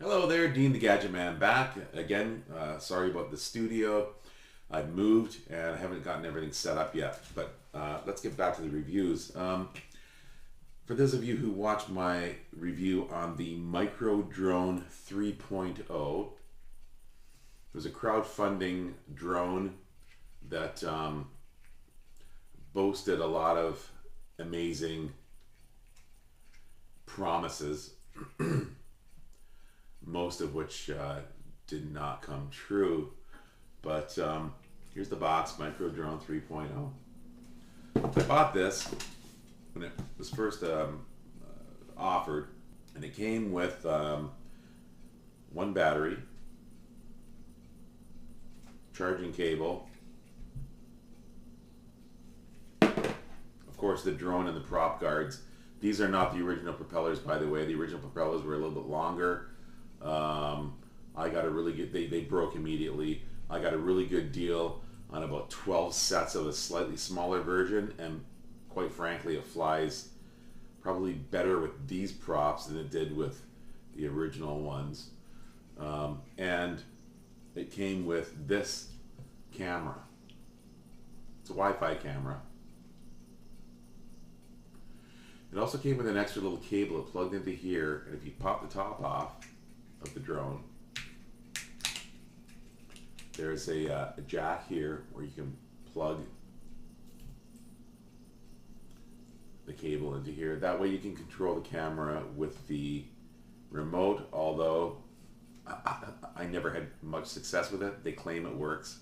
Hello there, Dean the Gadget Man back again. Sorry about the studio. I've moved and I haven't gotten everything set up yet, but let's get back to the reviews. For those of you who watched my review on the Micro Drone 3.0, it was a crowdfunding drone that boasted a lot of amazing promises, most of which did not come true. But here's the box, Micro Drone 3.0. I bought this when it was first offered, and it came with one battery, charging cable, of course the drone and the prop guards. These are not the original propellers, by the way. The original propellers were a little bit longer. I got a really good, they broke immediately. I got a really good deal on about 12 sets of a slightly smaller version, and quite frankly it flies probably better with these props than it did with the original ones. And it came with this camera. It's a Wi-Fi camera. It also came with an extra little cable that plugged into here, and if you pop the top off of the drone, there's a jack here where you can plug the cable into here. That way you can control the camera with the remote, although I never had much success with it. They claim it works.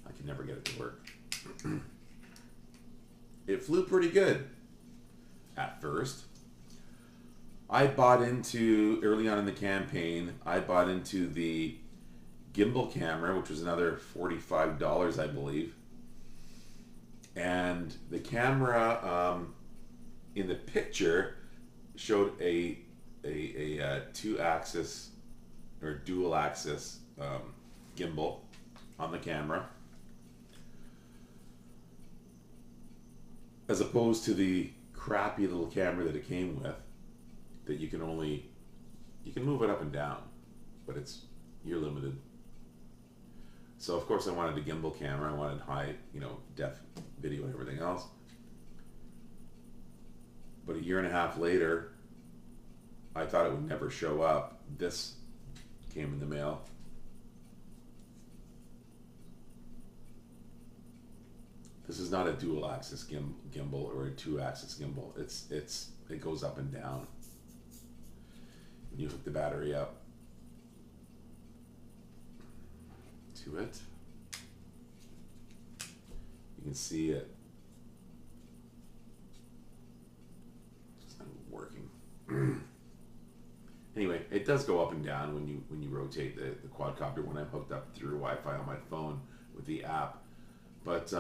I can never get it to work. It flew pretty good at first. I bought into, early on in the campaign, I bought into the Gimbal camera, which was another $45, I believe. And the camera in the picture showed a two-axis or dual-axis gimbal on the camera, as opposed to the crappy little camera that it came with, that you can move it up and down, but you're limited. So of course I wanted a gimbal camera. I wanted high, def video and everything else. But a year and a half later, I thought it would never show up. This came in the mail. This is not a dual axis gimbal or a two axis gimbal. It goes up and down. And you hook the battery up to it. You can see it. It's not working. Anyway, it does go up and down when you rotate the quadcopter, when I'm hooked up through Wi-Fi on my phone with the app. But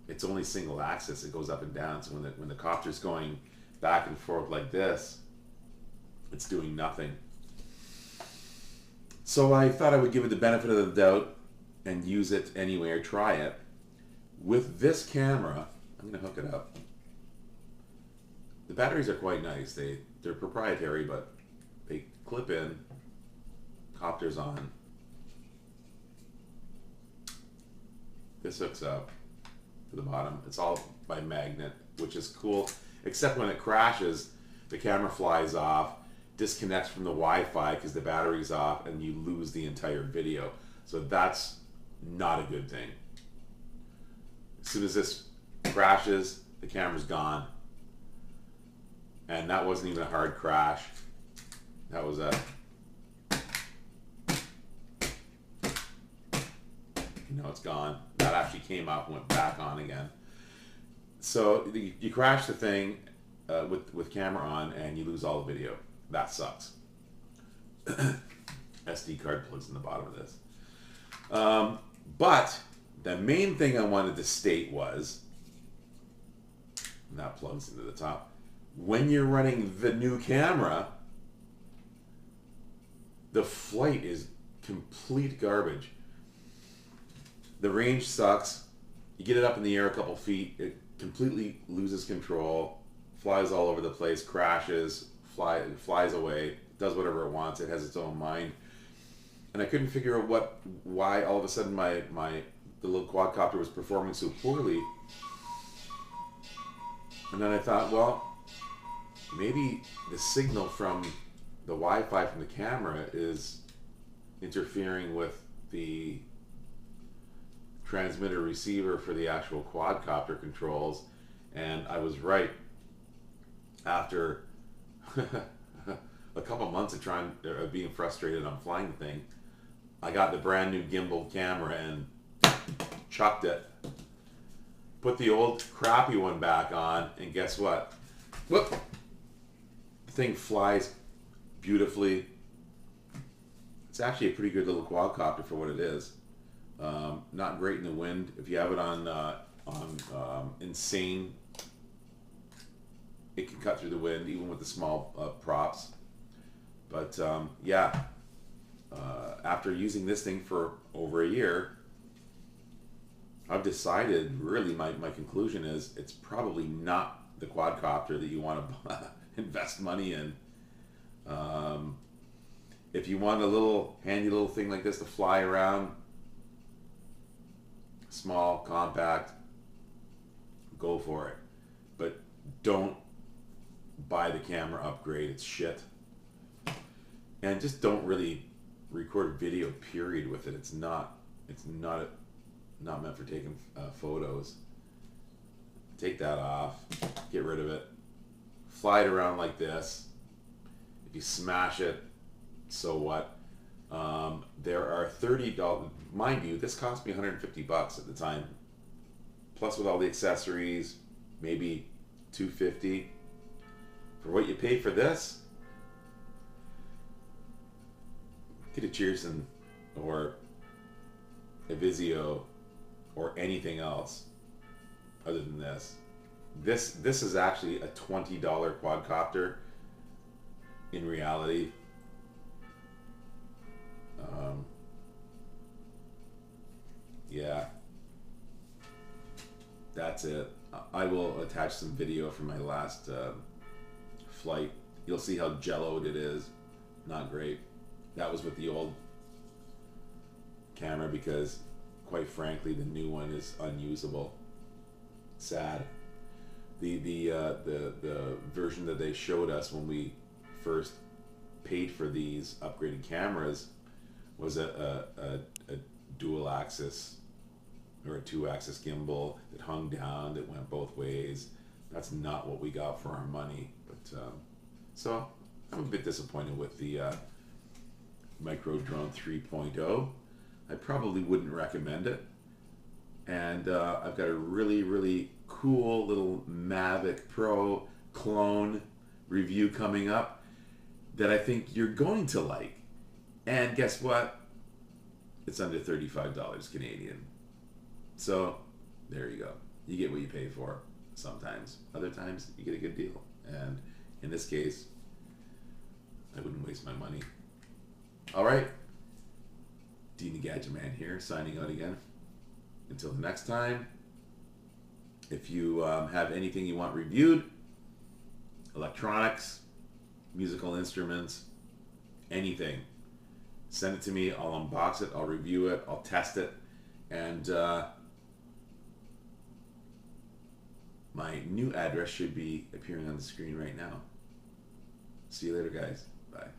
it's only single axis. It goes up and down. So when the copter's going back and forth like this, it's doing nothing. So I thought I would give it the benefit of the doubt and use it anyway, or try it. With this camera, I'm going to hook it up. The batteries are quite nice. They're proprietary, but they clip in. Copter's on. This hooks up to the bottom. It's all by magnet, which is cool, except when it crashes, the camera flies off, disconnects from the Wi-Fi because the battery's off, and you lose the entire video. So that's not a good thing. As soon as this crashes, the camera's gone. And that wasn't even a hard crash. That was it's gone. That actually came up and went back on again. So you crash the thing with camera on, and you lose all the video. That sucks. SD card plugs in the bottom of this. But the main thing I wanted to state was, and that plugs into the top, when you're running the new camera, the flight is complete garbage. The range sucks. You get it up in the air a couple feet, it completely loses control, flies all over the place, crashes, flies away, does whatever it wants. It has its own mind, and I couldn't figure out why all of a sudden the little quadcopter was performing so poorly. And then I thought, well, maybe the signal from the Wi-Fi from the camera is interfering with the transmitter receiver for the actual quadcopter controls. And I was right. After a couple months of being frustrated on flying the thing, I got the brand new gimbal camera and chucked it. Put the old crappy one back on, and guess what? Whoop! The thing flies beautifully. It's actually a pretty good little quadcopter for what it is. Not great in the wind. If you have it on insane, it can cut through the wind even with the small props. But yeah, after using this thing for over a year, I've decided, really, my conclusion is it's probably not the quadcopter that you want to invest money in. If you want a little handy little thing like this to fly around, small, compact, go for it. But don't buy the camera upgrade. It's shit. And just don't really record video, period, with it. It's not meant for taking photos. Take that off, get rid of it, fly it around like this. If you smash it, so what? There are $30, mind you, this cost me $150 at the time, plus with all the accessories, maybe $250. For what you pay for this, get a Cheerson or a Vizio or anything else other than this. This is actually a $20 quadcopter in reality. Yeah, that's it. I will attach some video from my last flight. You'll see how jelloed it is. Not great. That was with the old camera because, quite frankly, the new one is unusable. Sad. The version that they showed us when we first paid for these upgraded cameras was a dual axis or a 2-axis gimbal that hung down, that went both ways. That's not what we got for our money. But so I'm a bit disappointed with the Micro Drone 3.0. I probably wouldn't recommend it. And I've got a really cool little Mavic Pro clone review coming up that I think you're going to like. And guess what? It's under $35 Canadian. So there you go. You get what you pay for sometimes. Other times you get a good deal. And in this case, I wouldn't waste my money. All right. Dean the Gadget Man here, signing out again. Until the next time, if you have anything you want reviewed, electronics, musical instruments, anything, send it to me. I'll unbox it, I'll review it, I'll test it, and my new address should be appearing on the screen right now. See you later, guys. Bye.